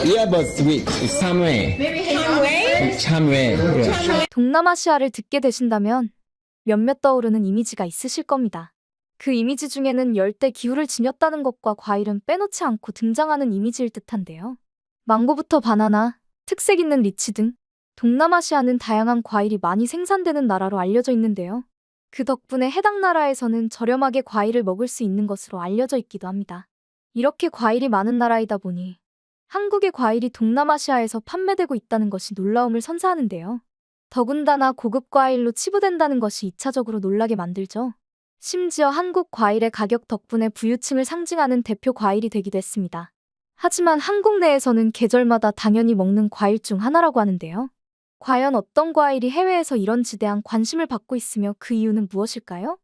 Yeah, but sweet. 참외. 참외. Yeah. 동남아시아를 듣게 되신다면 몇몇 떠오르는 이미지가 있으실 겁니다. 그 이미지 중에는 열대 기후를 지녔다는 것과 과일은 빼놓지 않고 등장하는 이미지일 듯한데요. 망고부터 바나나, 특색 있는 리치 등 동남아시아는 다양한 과일이 많이 생산되는 나라로 알려져 있는데요. 그 덕분에 해당 나라에서는 저렴하게 과일을 먹을 수 있는 것으로 알려져 있기도 합니다. 이렇게 과일이 많은 나라이다 보니 한국의 과일이 동남아시아에서 판매되고 있다는 것이 놀라움을 선사하는데요. 더군다나 고급 과일로 치부된다는 것이 2차적으로 놀라게 만들죠. 심지어 한국 과일의 가격 덕분에 부유층을 상징하는 대표 과일이 되기도 했습니다. 하지만 한국 내에서는 계절마다 당연히 먹는 과일 중 하나라고 하는데요. 과연 어떤 과일이 해외에서 이런 지대한 관심을 받고 있으며 그 이유는 무엇일까요?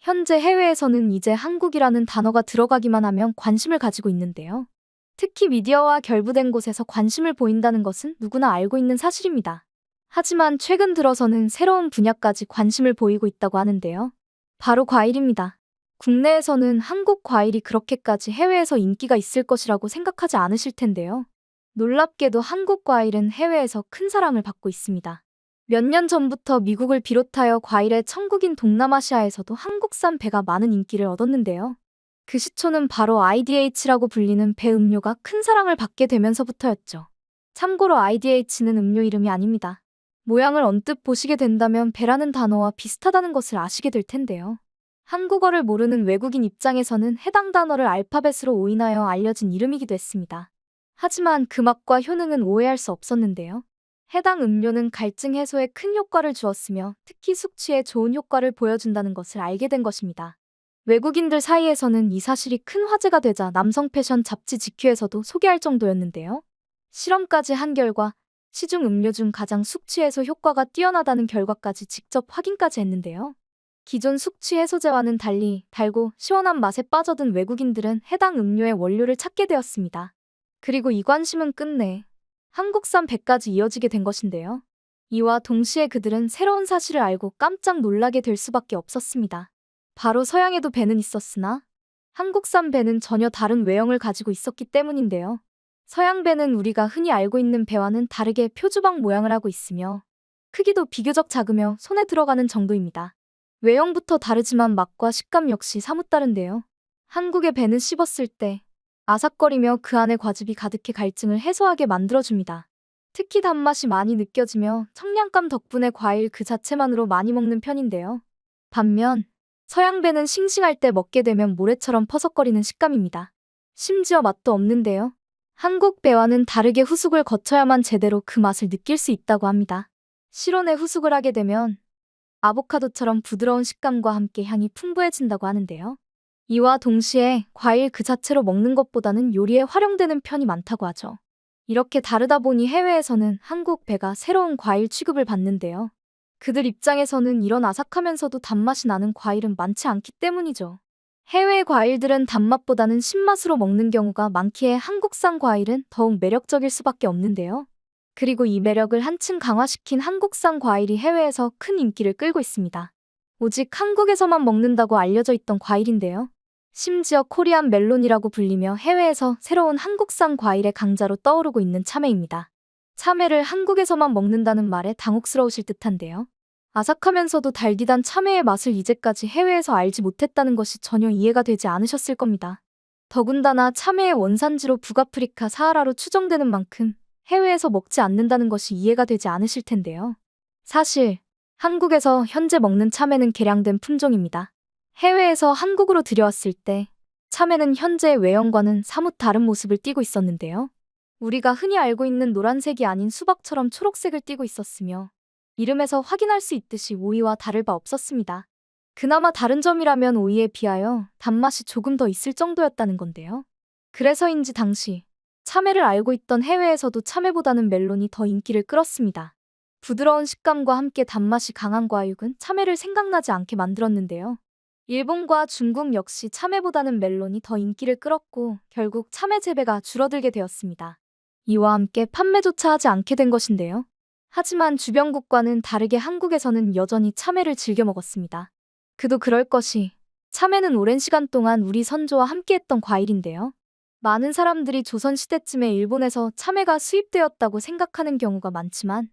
현재 해외에서는 이제 한국이라는 단어가 들어가기만 하면 관심을 가지고 있는데요. 특히 미디어와 결부된 곳에서 관심을 보인다는 것은 누구나 알고 있는 사실입니다. 하지만 최근 들어서는 새로운 분야까지 관심을 보이고 있다고 하는데요. 바로 과일입니다. 국내에서는 한국 과일이 그렇게까지 해외에서 인기가 있을 것이라고 생각하지 않으실 텐데요. 놀랍게도 한국 과일은 해외에서 큰 사랑을 받고 있습니다. 몇 년 전부터 미국을 비롯하여 과일의 천국인 동남아시아에서도 한국산 배가 많은 인기를 얻었는데요. 그 시초는 바로 IDH라고 불리는 배 음료가 큰 사랑을 받게 되면서부터였죠. 참고로 IDH는 음료 이름이 아닙니다. 모양을 언뜻 보시게 된다면 배라는 단어와 비슷하다는 것을 아시게 될 텐데요. 한국어를 모르는 외국인 입장에서는 해당 단어를 알파벳으로 오인하여 알려진 이름이기도 했습니다. 하지만 그 맛과 효능은 오해할 수 없었는데요. 해당 음료는 갈증 해소에 큰 효과를 주었으며 특히 숙취에 좋은 효과를 보여준다는 것을 알게 된 것입니다. 외국인들 사이에서는 이 사실이 큰 화제가 되자 남성 패션 잡지 GQ에서도 소개할 정도였는데요. 실험까지 한 결과 시중 음료 중 가장 숙취 해소 효과가 뛰어나다는 결과까지 직접 확인까지 했는데요. 기존 숙취 해소제와는 달리 달고 시원한 맛에 빠져든 외국인들은 해당 음료의 원료를 찾게 되었습니다. 그리고 이 관심은 끝내 한국산 배까지 이어지게 된 것인데요. 이와 동시에 그들은 새로운 사실을 알고 깜짝 놀라게 될 수밖에 없었습니다. 바로 서양에도 배는 있었으나 한국산 배는 전혀 다른 외형을 가지고 있었기 때문인데요. 서양 배는 우리가 흔히 알고 있는 배와는 다르게 표주방 모양을 하고 있으며 크기도 비교적 작으며 손에 들어가는 정도입니다. 외형부터 다르지만 맛과 식감 역시 사뭇 다른데요. 한국의 배는 씹었을 때 아삭거리며 그 안에 과즙이 가득해 갈증을 해소하게 만들어줍니다. 특히 단맛이 많이 느껴지며 청량감 덕분에 과일 그 자체만으로 많이 먹는 편인데요. 반면 서양 배는 싱싱할 때 먹게 되면 모래처럼 퍼석거리는 식감입니다. 심지어 맛도 없는데요. 한국 배와는 다르게 후숙을 거쳐야만 제대로 그 맛을 느낄 수 있다고 합니다. 실온에 후숙을 하게 되면 아보카도처럼 부드러운 식감과 함께 향이 풍부해진다고 하는데요. 이와 동시에 과일 그 자체로 먹는 것보다는 요리에 활용되는 편이 많다고 하죠. 이렇게 다르다 보니 해외에서는 한국 배가 새로운 과일 취급을 받는데요. 그들 입장에서는 이런 아삭하면서도 단맛이 나는 과일은 많지 않기 때문이죠. 해외 과일들은 단맛보다는 신맛으로 먹는 경우가 많기에 한국산 과일은 더욱 매력적일 수밖에 없는데요. 그리고 이 매력을 한층 강화시킨 한국산 과일이 해외에서 큰 인기를 끌고 있습니다. 오직 한국에서만 먹는다고 알려져 있던 과일인데요. 심지어 코리안 멜론이라고 불리며 해외에서 새로운 한국산 과일의 강자로 떠오르고 있는 참외입니다. 참외를 한국에서만 먹는다는 말에 당혹스러우실 듯한데요. 아삭하면서도 달디단 참외의 맛을 이제까지 해외에서 알지 못했다는 것이 전혀 이해가 되지 않으셨을 겁니다. 더군다나 참외의 원산지로 북아프리카 사하라로 추정되는 만큼 해외에서 먹지 않는다는 것이 이해가 되지 않으실 텐데요. 사실 한국에서 현재 먹는 참외는 개량된 품종입니다. 해외에서 한국으로 들여왔을 때 참외는 현재의 외형과는 사뭇 다른 모습을 띠고 있었는데요. 우리가 흔히 알고 있는 노란색이 아닌 수박처럼 초록색을 띠고 있었으며 이름에서 확인할 수 있듯이 오이와 다를 바 없었습니다. 그나마 다른 점이라면 오이에 비하여 단맛이 조금 더 있을 정도였다는 건데요. 그래서인지 당시 참외를 알고 있던 해외에서도 참외보다는 멜론이 더 인기를 끌었습니다. 부드러운 식감과 함께 단맛이 강한 과육은 참외를 생각나지 않게 만들었는데요. 일본과 중국 역시 참외보다는 멜론이 더 인기를 끌었고 결국 참외 재배가 줄어들게 되었습니다. 이와 함께 판매조차 하지 않게 된 것인데요. 하지만 주변국과는 다르게 한국에서는 여전히 참외를 즐겨 먹었습니다. 그도 그럴 것이 참외는 오랜 시간 동안 우리 선조와 함께했던 과일인데요. 많은 사람들이 조선시대쯤에 일본에서 참외가 수입되었다고 생각하는 경우가 많지만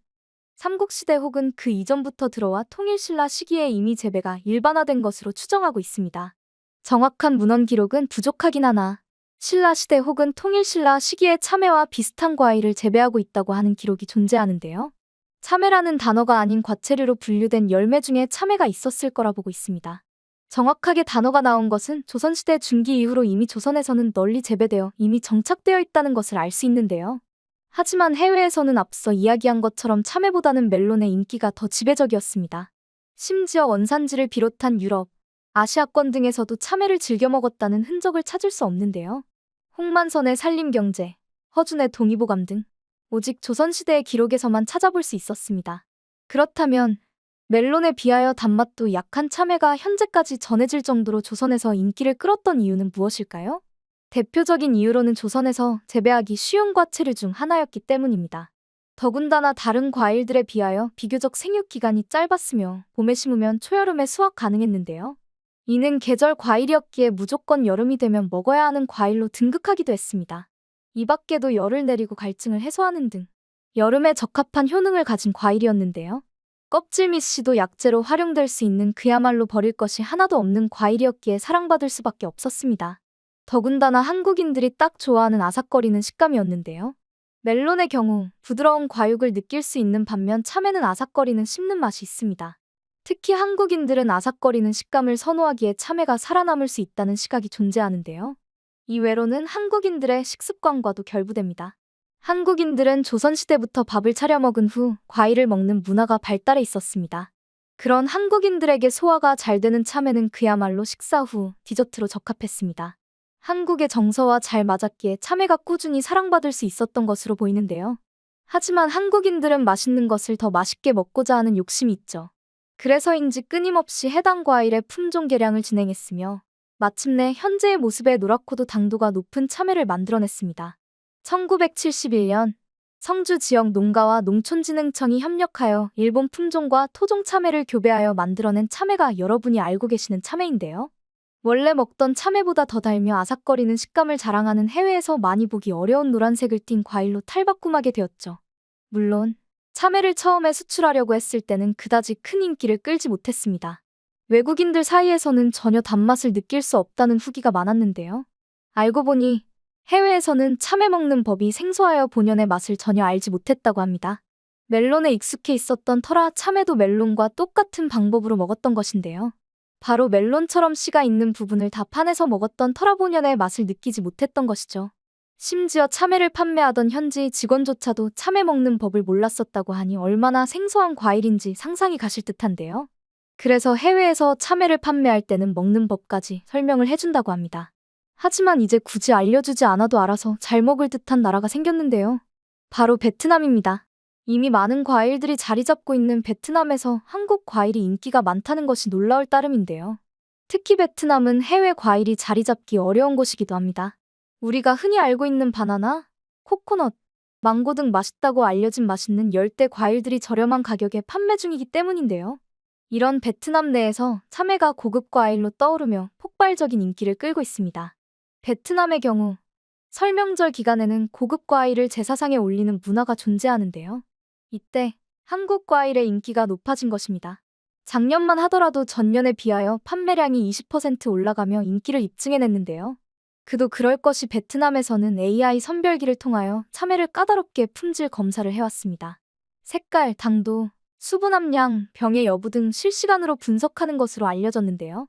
삼국시대 혹은 그 이전부터 들어와 통일신라 시기에 이미 재배가 일반화된 것으로 추정하고 있습니다. 정확한 문헌 기록은 부족하긴 하나 신라시대 혹은 통일신라 시기에 참외와 비슷한 과일을 재배하고 있다고 하는 기록이 존재하는데요. 참외라는 단어가 아닌 과체류로 분류된 열매 중에 참외가 있었을 거라 보고 있습니다. 정확하게 단어가 나온 것은 조선시대 중기 이후로 이미 조선에서는 널리 재배되어 이미 정착되어 있다는 것을 알 수 있는데요. 하지만 해외에서는 앞서 이야기한 것처럼 참외보다는 멜론의 인기가 더 지배적이었습니다. 심지어 원산지를 비롯한 유럽, 아시아권 등에서도 참외를 즐겨 먹었다는 흔적을 찾을 수 없는데요. 홍만선의 산림경제, 허준의 동의보감 등 오직 조선시대의 기록에서만 찾아볼 수 있었습니다. 그렇다면 멜론에 비하여 단맛도 약한 참외가 현재까지 전해질 정도로 조선에서 인기를 끌었던 이유는 무엇일까요? 대표적인 이유로는 조선에서 재배하기 쉬운 과체류 중 하나였기 때문입니다. 더군다나 다른 과일들에 비하여 비교적 생육 기간이 짧았으며 봄에 심으면 초여름에 수확 가능했는데요. 이는 계절 과일이었기에 무조건 여름이 되면 먹어야 하는 과일로 등극하기도 했습니다. 이 밖에도 열을 내리고 갈증을 해소하는 등 여름에 적합한 효능을 가진 과일이었는데요. 껍질 및 씨도 약재로 활용될 수 있는 그야말로 버릴 것이 하나도 없는 과일이었기에 사랑받을 수밖에 없었습니다. 더군다나 한국인들이 딱 좋아하는 아삭거리는 식감이었는데요. 멜론의 경우 부드러운 과육을 느낄 수 있는 반면 참외는 아삭거리는 씹는 맛이 있습니다. 특히 한국인들은 아삭거리는 식감을 선호하기에 참외가 살아남을 수 있다는 시각이 존재하는데요. 이외로는 한국인들의 식습관과도 결부됩니다. 한국인들은 조선시대부터 밥을 차려 먹은 후 과일을 먹는 문화가 발달해 있었습니다. 그런 한국인들에게 소화가 잘 되는 참외는 그야말로 식사 후 디저트로 적합했습니다. 한국의 정서와 잘 맞았기에 참외가 꾸준히 사랑받을 수 있었던 것으로 보이는데요. 하지만 한국인들은 맛있는 것을 더 맛있게 먹고자 하는 욕심이 있죠. 그래서인지 끊임없이 해당 과일의 품종 개량을 진행했으며 마침내 현재의 모습의 노랗고도 당도가 높은 참외를 만들어냈습니다. 1971년 성주 지역 농가와 농촌진흥청이 협력하여 일본 품종과 토종 참외를 교배하여 만들어낸 참외가 여러분이 알고 계시는 참외인데요. 원래 먹던 참외보다 더 달며 아삭거리는 식감을 자랑하는 해외에서 많이 보기 어려운 노란색을 띤 과일로 탈바꿈하게 되었죠. 물론 참외를 처음에 수출하려고 했을 때는 그다지 큰 인기를 끌지 못했습니다. 외국인들 사이에서는 전혀 단맛을 느낄 수 없다는 후기가 많았는데요. 알고 보니 해외에서는 참외 먹는 법이 생소하여 본연의 맛을 전혀 알지 못했다고 합니다. 멜론에 익숙해 있었던 터라 참외도 멜론과 똑같은 방법으로 먹었던 것인데요. 바로 멜론처럼 씨가 있는 부분을 다 파내서 먹었던 터라 본연의 맛을 느끼지 못했던 것이죠. 심지어 참외를 판매하던 현지 직원조차도 참외 먹는 법을 몰랐었다고 하니 얼마나 생소한 과일인지 상상이 가실 듯한데요. 그래서 해외에서 참외를 판매할 때는 먹는 법까지 설명을 해준다고 합니다. 하지만 이제 굳이 알려주지 않아도 알아서 잘 먹을 듯한 나라가 생겼는데요. 바로 베트남입니다. 이미 많은 과일들이 자리 잡고 있는 베트남에서 한국 과일이 인기가 많다는 것이 놀라울 따름인데요. 특히 베트남은 해외 과일이 자리 잡기 어려운 곳이기도 합니다. 우리가 흔히 알고 있는 바나나, 코코넛, 망고 등 맛있다고 알려진 맛있는 열대 과일들이 저렴한 가격에 판매 중이기 때문인데요. 이런 베트남 내에서 참외가 고급 과일로 떠오르며 폭발적인 인기를 끌고 있습니다. 베트남의 경우 설명절 기간에는 고급 과일을 제사상에 올리는 문화가 존재하는데요. 이때 한국 과일의 인기가 높아진 것입니다. 작년만 하더라도 전년에 비하여 판매량이 20% 올라가며 인기를 입증해냈는데요. 그도 그럴 것이 베트남에서는 AI 선별기를 통하여 참외를 까다롭게 품질 검사를 해왔습니다. 색깔, 당도, 수분 함량, 병의 여부 등 실시간으로 분석하는 것으로 알려졌는데요.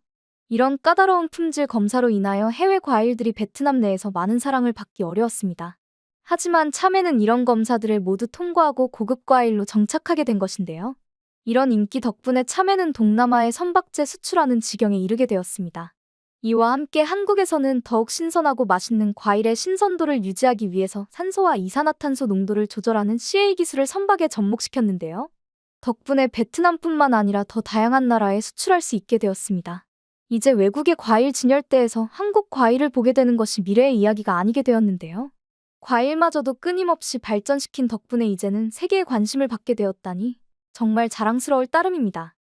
이런 까다로운 품질 검사로 인하여 해외 과일들이 베트남 내에서 많은 사랑을 받기 어려웠습니다. 하지만 참외는 이런 검사들을 모두 통과하고 고급 과일로 정착하게 된 것인데요. 이런 인기 덕분에 참외는 동남아에 선박제 수출하는 지경에 이르게 되었습니다. 이와 함께 한국에서는 더욱 신선하고 맛있는 과일의 신선도를 유지하기 위해서 산소와 이산화탄소 농도를 조절하는 CA 기술을 선박에 접목시켰는데요. 덕분에 베트남뿐만 아니라 더 다양한 나라에 수출할 수 있게 되었습니다. 이제 외국의 과일 진열대에서 한국 과일을 보게 되는 것이 미래의 이야기가 아니게 되었는데요. 과일마저도 끊임없이 발전시킨 덕분에 이제는 세계의 관심을 받게 되었다니 정말 자랑스러울 따름입니다.